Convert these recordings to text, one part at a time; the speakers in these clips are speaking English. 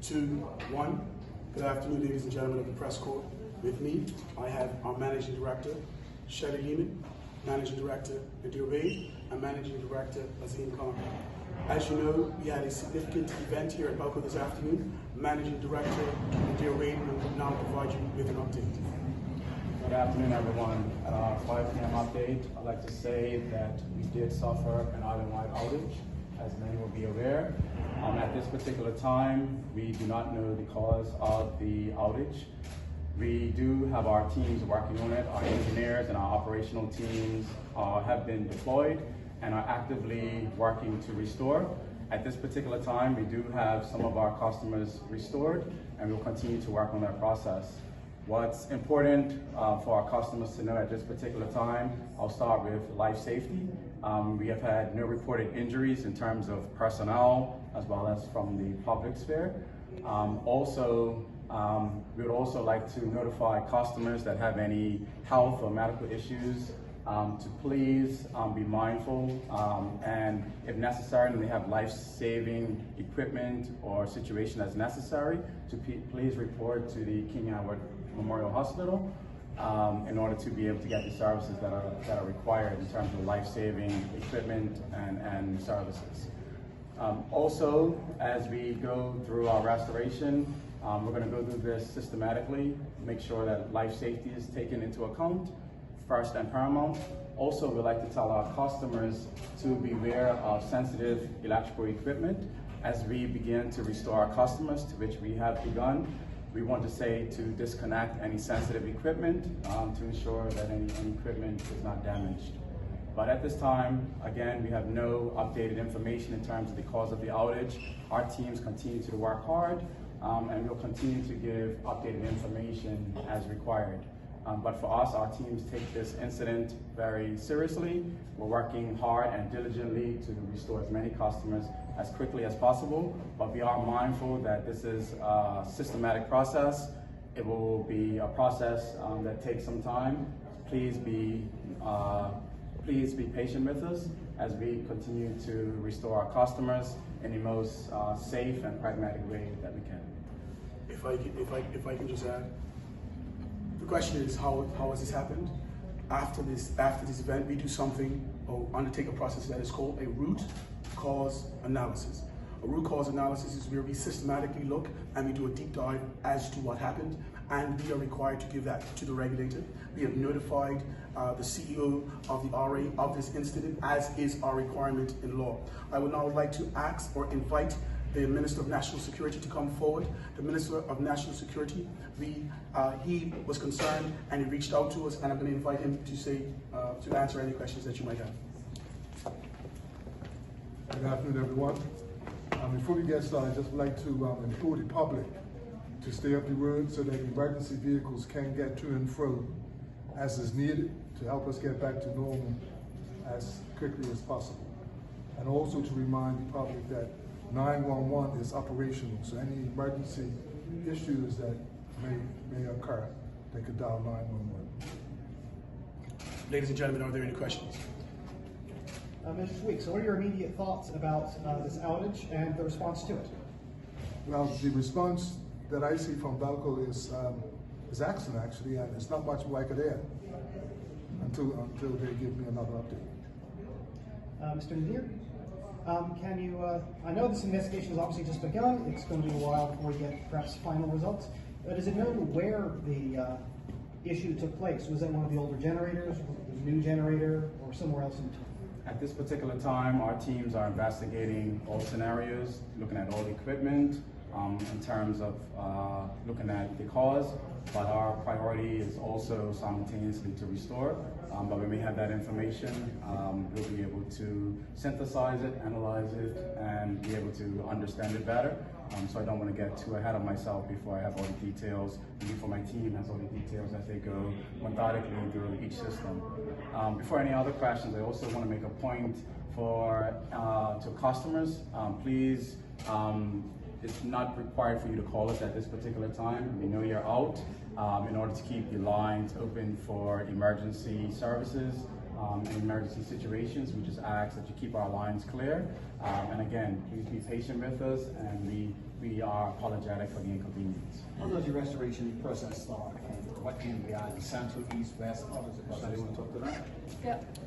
2, 1. Good afternoon, ladies and gentlemen of the press corps. With me, I have our Managing Director, Shelly Lehman, Managing Director, Nadir Bey, and Managing Director, Azim Khan. As you know, we had a significant event here at BELCO this afternoon. Managing Director, Nadir Bey, will now provide you with an update. Good afternoon, everyone. At our 5 p.m. update, I'd like to say that we did suffer an island-wide outage, as many will be aware. At this particular time, we do not know the cause of the outage. We do have our teams working on it. Our engineers and our operational teams have been deployed and are actively working to restore. At this particular time, we do have some of our customers restored, and we'll continue to work on that process. What's important for our customers to know at this particular time, I'll start with life safety. We have had no reported injuries in terms of personnel as well as from the public sphere. We would also like to notify customers that have any health or medical issues to please be mindful and if necessary, and they have life-saving equipment or situation that's necessary, to please report to the King Edward Memorial Hospital in order to be able to get the services that are required in terms of life-saving equipment and services. Also, as we go through our restoration, we're going to go through this systematically, make sure that life safety is taken into account, first and paramount. Also, we'd like to tell our customers to beware of sensitive electrical equipment. As we begin to restore our customers, to which we have begun, we want to say to disconnect any sensitive equipment to ensure that any equipment is not damaged. But at this time, again, we have no updated information in terms of the cause of the outage. Our teams continue to work hard, and we'll continue to give updated information as required. But for us, our teams take this incident very seriously. We're working hard and diligently to restore as many customers as quickly as possible, but we are mindful that this is a systematic process. It will be a process that takes some time. Please be patient with us as we continue to restore our customers in the most safe and pragmatic way that we can. If I can just add, the question is how has this happened? After this event, we do something or undertake a process that is called a root cause analysis. A root cause analysis is where we systematically look and we do a deep dive as to what happened, and we are required to give that to the regulator. We have notified the CEO of the RA of this incident, as is our requirement in law. I would now like to ask or invite the Minister of National Security to come forward. The Minister of National Security, he was concerned and he reached out to us, and I'm going to invite him to answer any questions that you might have. Good afternoon, everyone. Before we get started, I'd just like to implore the public to stay up the road so that emergency vehicles can get to and fro as is needed to help us get back to normal as quickly as possible. And also to remind the public that 911 is operational, so any emergency issues that may occur, they could dial 911. Ladies and gentlemen, are there any questions? Mr. Sweek, so what are your immediate thoughts about this outage and the response to it? Well, the response that I see from BELCO is excellent, actually, and it's not much more I could add until they give me another update. Mr. Nadir, can you, I know this investigation has obviously just begun. It's going to be a while before we get perhaps final results, but is it known where the issue took place? Was it one of the older generators, the new generator, or somewhere else in between? At this particular time, our teams are investigating all scenarios, looking at all the equipment, in terms of looking at the cause, but our priority is also simultaneously to restore. But when we have that information, we'll be able to synthesize it, analyze it, and be able to understand it better. So I don't want to get too ahead of myself before I have all the details, and before my team has all the details as they go methodically through each system. Before any other questions, I also want to make a point to customers. Please, it's not required for you to call us at this particular time. We know you're out. In order to keep the lines open for emergency services in emergency situations, we just ask that you keep our lines clear. And again, please be patient with us, and we we are apologetic for the inconvenience. How does your restoration process start? And what can be either central, east, west? How does the process start? Yep.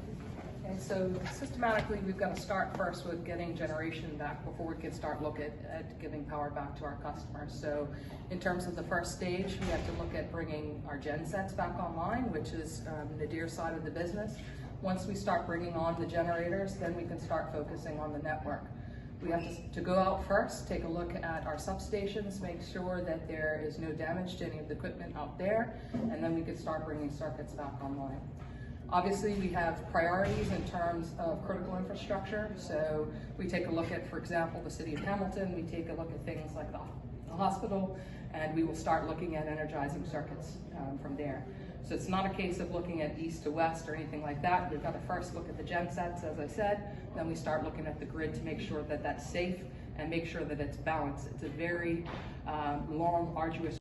And so systematically, we've got to start first with getting generation back before we can start look at giving power back to our customers. So in terms of the first stage, we have to look at bringing our gen sets back online, which is Nadir's side of the business. Once we start bringing on the generators, then we can start focusing on the network. We have to go out first, take a look at our substations, make sure that there is no damage to any of the equipment out there, and then we can start bringing circuits back online. Obviously, we have priorities in terms of critical infrastructure. So we take a look at, for example, the city of Hamilton. We take a look at things like the hospital, and we will start looking at energizing circuits from there. So it's not a case of looking at east to west or anything like that. We've got to first look at the gen sets, as I said, then we start looking at the grid to make sure that that's safe and make sure that it's balanced. It's a very long, arduous